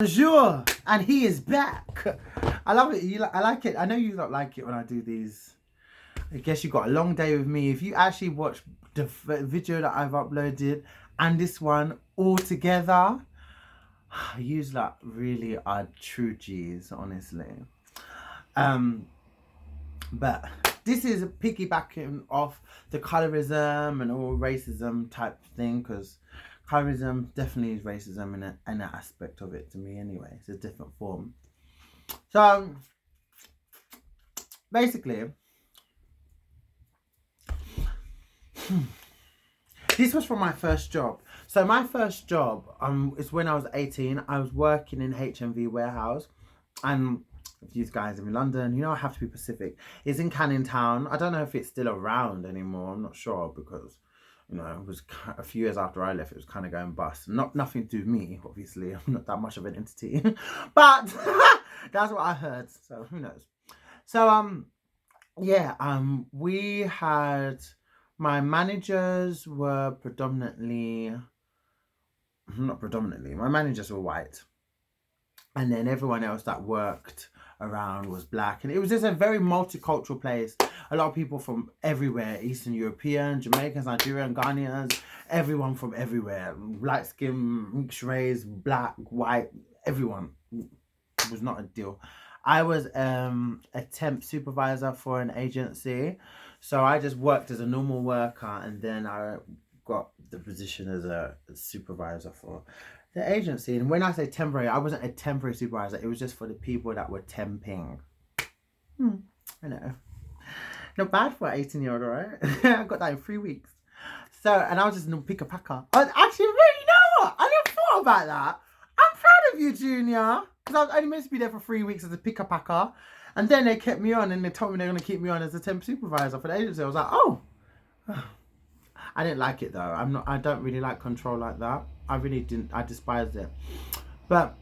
Bonjour, and he is back. I love it. I like it. I know you don't like it when I do these. I guess you got a long day with me. If you actually watch the video that I've uploaded and this one all together, you like really are true G's, honestly. But this is piggybacking off the colorism and all racism type thing, because colorism definitely is racism in an aspect of it to me anyway. It's a different form. So basically, this was from my first job. So my first job is when I was 18. I was working in HMV warehouse, and if you guys are in London, you know I have to be Pacific. It's in Canning Town. I don't know if it's still around anymore. I'm not sure, because it was a few years after I left. It was kind of going bust. Nothing to do with me, obviously. I'm not that much of an entity, but that's what I heard. So who knows? So yeah, we had, my managers were my managers were white, and then everyone else that worked around was black, and it was just a very multicultural place. A lot of people from everywhere: Eastern European, Jamaicans, Nigerian, Ghanaians, everyone from everywhere, light skin, mixed race, black, white, everyone. It was not a deal. I was a temp supervisor for an agency, so I just worked as a normal worker, and then I got the position as a supervisor for the agency. And when I say temporary, I wasn't a temporary supervisor. It was just for the people that were temping. I know. Not bad for an 18-year-old, right? I got that in 3 weeks. So, and I was just a picker packer. Actually, you know what? I never thought about that. I'm proud of you, Junior. Because I was only meant to be there for 3 weeks as a picker packer. And then they kept me on, and they told me they're going to keep me on as a temp supervisor for the agency. I was like, oh. I didn't like it though. I don't really like control like that. I really didn't. I despised it. But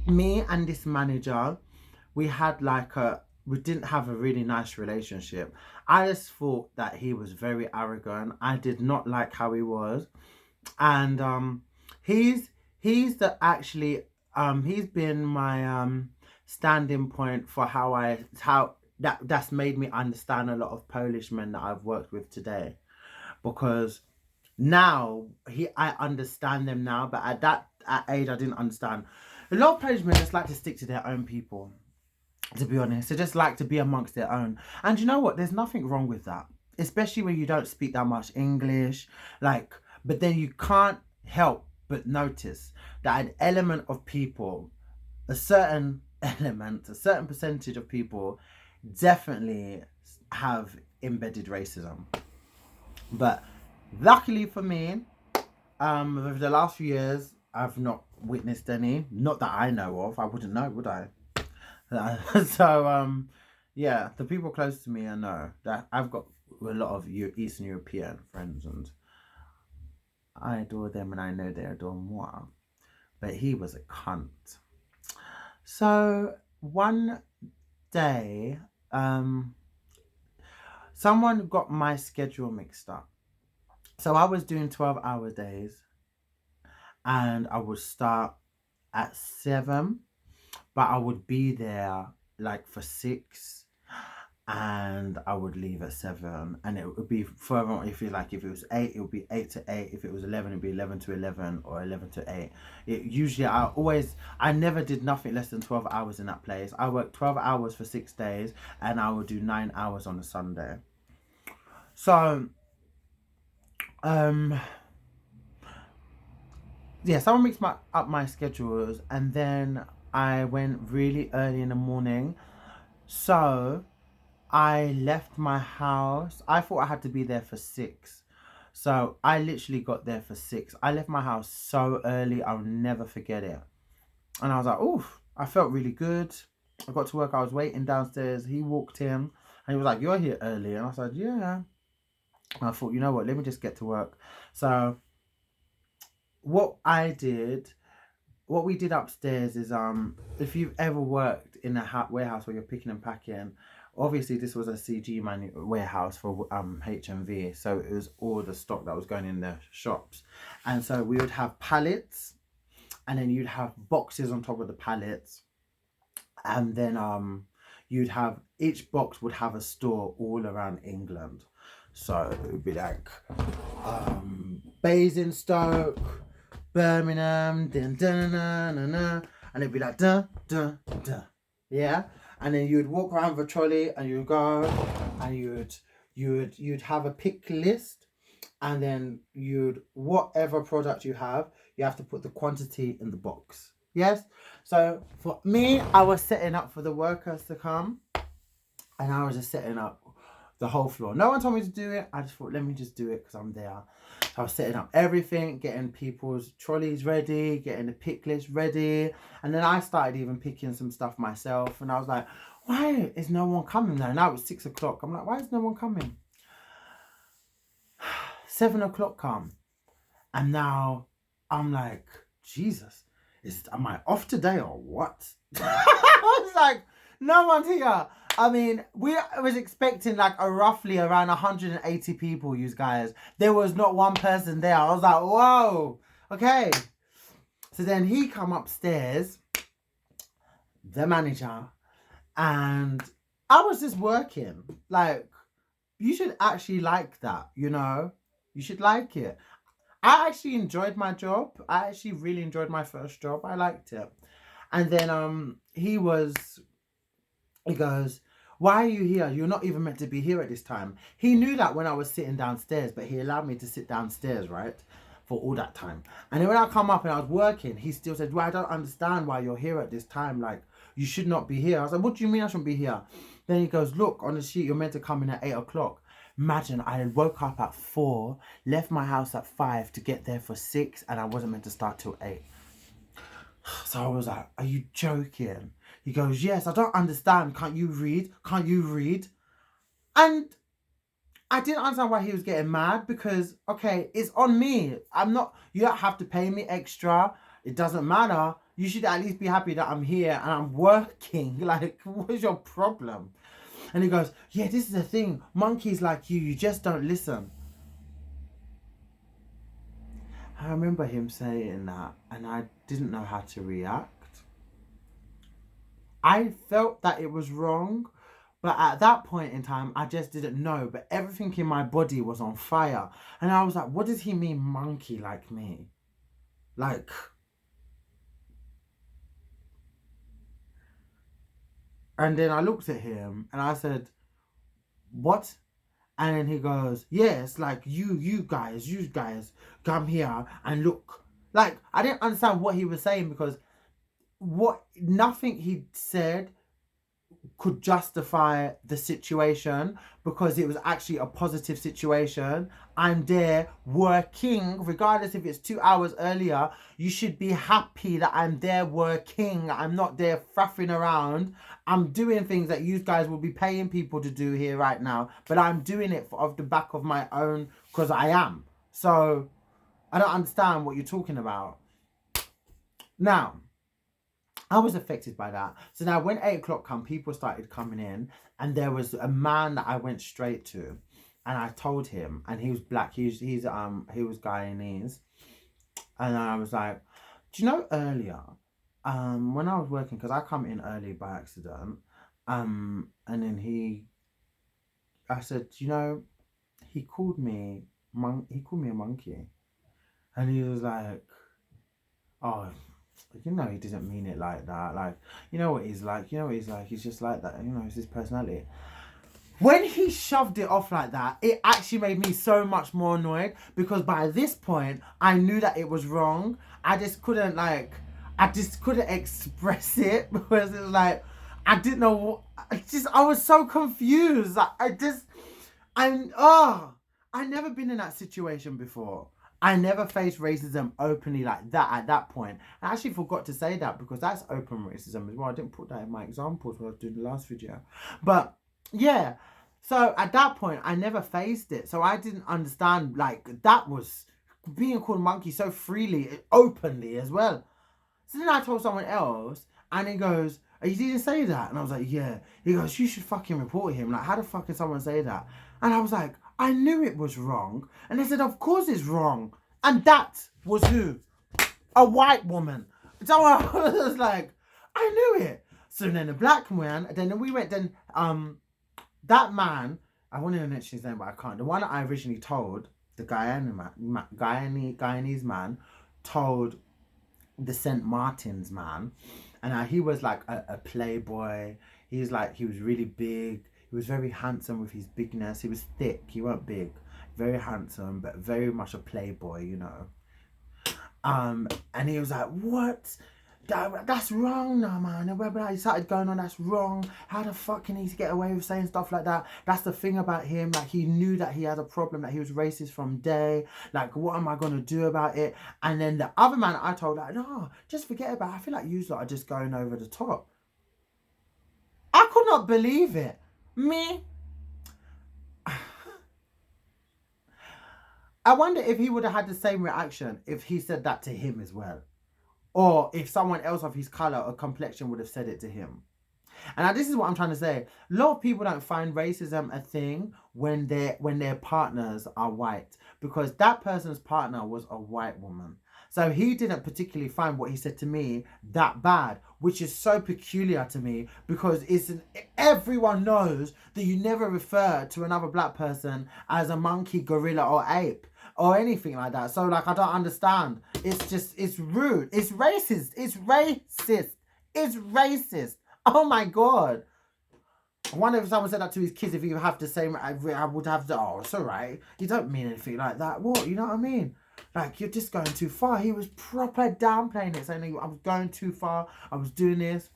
me and this manager, we didn't have a really nice relationship. I just thought that he was very arrogant. I did not like how he was. And he's been my standing point for that's made me understand a lot of Polish men that I've worked with today. Because now I understand them now, but at that age I didn't understand. A lot of Polish men just like to stick to their own people, to be honest. They just like to be amongst their own. And you know what? There's nothing wrong with that. Especially when you don't speak that much English. But then you can't help but notice that an element of people, a certain percentage of people definitely have embedded racism. But luckily for me, over the last few years, I've not witnessed any. Not that I know of. I wouldn't know, would I? Yeah, the people close to me, I know that I've got a lot of Eastern European friends, and I adore them, and I know they adore moi. But he was a cunt. So one day, someone got my schedule mixed up. So I was doing 12-hour days, and I would start at 7, but I would be there for 6, and I would leave at 7, and it would be further on. If it was 8, it would be 8 to 8. If it was 11, it would be 11 to 11 or 11 to 8. I never did nothing less than 12 hours in that place. I worked 12 hours for 6 days, and I would do 9 hours on a Sunday. So yeah, someone mixed up my schedules, and then I went really early in the morning. So I left my house. I thought I had to be there for 6. So I literally got there for 6. I left my house so early, I'll never forget it. And I was like, oof, I felt really good. I got to work. I was waiting downstairs. He walked in, and he was like, you're here early. And I said, yeah. And I thought, you know what, let me just get to work. So what we did upstairs is, if you've ever worked in a warehouse where you're picking and packing, obviously this was a CG warehouse for HMV, so it was all the stock that was going in the shops. And so we would have pallets, and then you'd have boxes on top of the pallets, and then you'd have, each box would have a store all around England. So it would be like Basingstoke, Birmingham, dun, dun, dun, dun, dun, and it'd be like dun dun dun, yeah. And then you'd walk around with a trolley, and you'd go, and you'd have a pick list, and then whatever product you have to put the quantity in the box. Yes. So for me, I was setting up for the workers to come, and I was just setting up the whole floor. No one told me to do it. I just thought, let me just do it because I'm there. So I was setting up everything, getting people's trolleys ready, getting the pick list ready. And then I started even picking some stuff myself. And I was like, why is no one coming now? Now it's 6 o'clock. I'm like, why is no one coming? 7 o'clock come. And now I'm like, Jesus, am I off today or what? I was like, no one's here. I mean, I was expecting like roughly around 180 people, you guys. There was not one person there. I was like, whoa, okay. So then he come upstairs, the manager, and I was just working. Like, you should actually like that, you know? You should like it. I actually enjoyed my job. I actually really enjoyed my first job. I liked it. And then he goes, why are you here? You're not even meant to be here at this time. He knew that when I was sitting downstairs, but he allowed me to sit downstairs, right? For all that time. And then when I come up and I was working, he still said, well, I don't understand why you're here at this time. Like, you should not be here. I was like, what do you mean I shouldn't be here? Then he goes, look, on the sheet, you're meant to come in at 8 o'clock. Imagine I woke up at 4, left my house at 5 to get there for 6, and I wasn't meant to start till 8. So I was like, are you joking? He goes, yes, I don't understand. Can't you read? Can't you read? And I didn't understand why he was getting mad, because, okay, it's on me. You don't have to pay me extra. It doesn't matter. You should at least be happy that I'm here and I'm working. Like, what is your problem? And he goes, yeah, this is the thing. Monkeys like you just don't listen. I remember him saying that, and I didn't know how to react. I felt that it was wrong, but at that point in time, I just didn't know. But everything in my body was on fire. And I was like, what does he mean, monkey like me? Like, and then I looked at him and I said, what? And then he goes, yes, like you guys come here and look. Like, I didn't understand what he was saying, because nothing he said could justify the situation, because it was actually a positive situation. I'm there working, regardless if it's 2 hours earlier. You should be happy that I'm there working. I'm not there faffing around. I'm doing things that you guys will be paying people to do here right now, but I'm doing it off the back of my own, because I am. So I don't understand what you're talking about. Now, I was affected by that. So now when 8 o'clock come, people started coming in, and there was a man that I went straight to, and I told him, and he was black. He was Guyanese, and I was like, do you know earlier, when I was working, because I come in early by accident, and then I said, you know, he called me a monkey, and he was like, oh, you know, he didn't mean it like that. Like, you know what he's like. He's just like that. You know, it's his personality. When he shoved it off like that, it actually made me so much more annoyed, because by this point, I knew that it was wrong. I just couldn't express it, because it was like, I didn't know. I was so confused. I've never been in that situation before. I never faced racism openly like that at that point. I actually forgot to say that, because that's open racism as well. I didn't put that in my examples when I was doing the last video. But yeah, so at that point, I never faced it. So I didn't understand, like, that was being called monkey so freely, openly as well. So then I told someone else, and he goes, oh, you didn't say that? And I was like, yeah. He goes, you should fucking report him. Like, how the fuck can someone say that? And I was like, I knew it was wrong. And they said, of course it's wrong. And that was who? A white woman. So I was like, I knew it. So then the black man, that man, I wanted to mention his name, but I can't. The one that I originally told, the Guyanese man, told the St. Martin's man, and he was like a playboy. He was really big. He was very handsome with his bigness. He was thick. He wasn't big. Very handsome, but very much a playboy, you know. And he was like, what? That's wrong now, man. And blah, blah. He started going on, that's wrong. How the fuck can he get away with saying stuff like that? That's the thing about him. Like, he knew that he had a problem, that he was racist from day. Like, what am I going to do about it? And then the other man I told, like, no, just forget about it. I feel like you lot are just going over the top. I could not believe it. Me? I wonder if he would have had the same reaction if he said that to him as well. Or if someone else of his colour or complexion would have said it to him. And this is what I'm trying to say. A lot of people don't find racism a thing when their partners are white. Because that person's partner was a white woman. So he didn't particularly find what he said to me that bad. Which is so peculiar to me. Because everyone knows that you never refer to another black person as a monkey, gorilla or ape. Or anything like that. So, like, I don't understand. It's rude. It's racist. It's racist. It's racist. Oh, my God. I wonder if someone said that to his kids, if you have the same, I would have the, oh, it's all right. You don't mean anything like that. What? You know what I mean? Like, you're just going too far. He was proper downplaying it, saying I was going too far. I was doing this.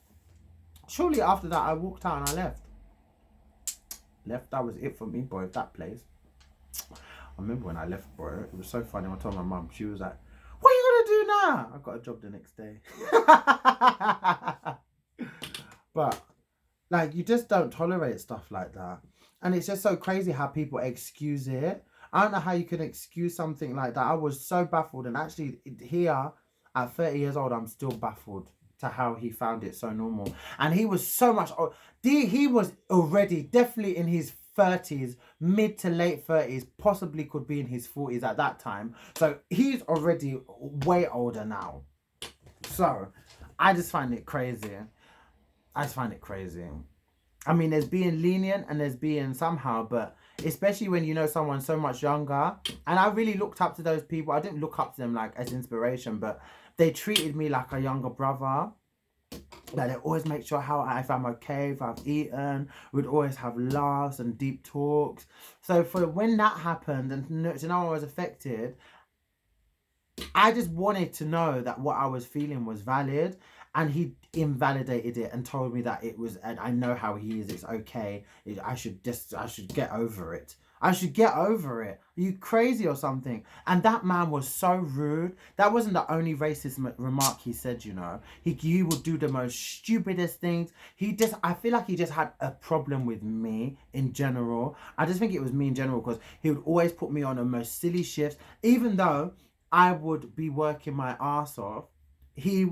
Shortly after that, I walked out and I left. That was it for me, boy, that place. I remember when I left, bro. It was so funny. I told my mum. She was like, what are you going to do now? I got a job the next day. But, like, you just don't tolerate stuff like that. And it's just so crazy how people excuse it. I don't know how you can excuse something like that. I was so baffled. And actually, here, at 30 years old, I'm still baffled to how he found it so normal. And he was so much... He was already definitely in his 30s, mid to late 30s, possibly could be in his 40s at that time. So he's already way older now. So I just find it crazy. I mean, there's being lenient and there's being somehow, but especially when you know someone so much younger. And I really looked up to those people. I didn't look up to them like as inspiration, but they treated me like a younger brother. Like, they always make sure if I'm okay, if I've eaten. We'd always have laughs and deep talks. So for when that happened and to know I was affected, I just wanted to know that what I was feeling was valid. And he invalidated it and told me that it was, and I know how he is, it's okay. I should get over it. I should get over it. Are you crazy or something? And that man was so rude. That wasn't the only racist remark he said, you know. He would do the most stupidest things. I feel like he just had a problem with me in general. I just think it was me in general because he would always put me on the most silly shifts. Even though I would be working my ass off, he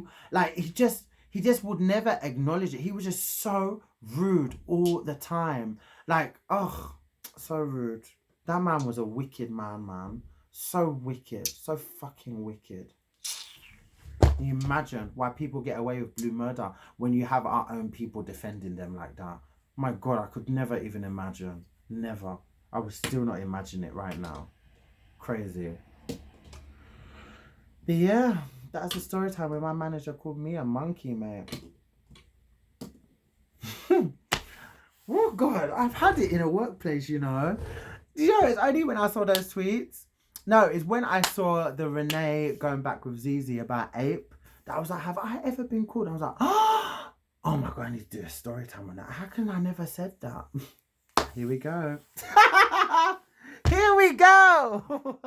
just would never acknowledge it. He was just so rude all the time. Like, oh, so rude. That man was a wicked man. So wicked. So fucking wicked. Can you imagine why people get away with blue murder when you have our own people defending them like that? My God, I could never even imagine. Never. I would still not imagine it right now. Crazy. But yeah, that's a story time where my manager called me a monkey, mate. Oh God, I've had it in a workplace, you know. It's only when I saw those tweets. No, it's when I saw the Renee going back with Zizi about ape. That I was like, have I ever been called? I was like, oh my God, I need to do a story time on that. How can I never said that? Here we go. Here we go.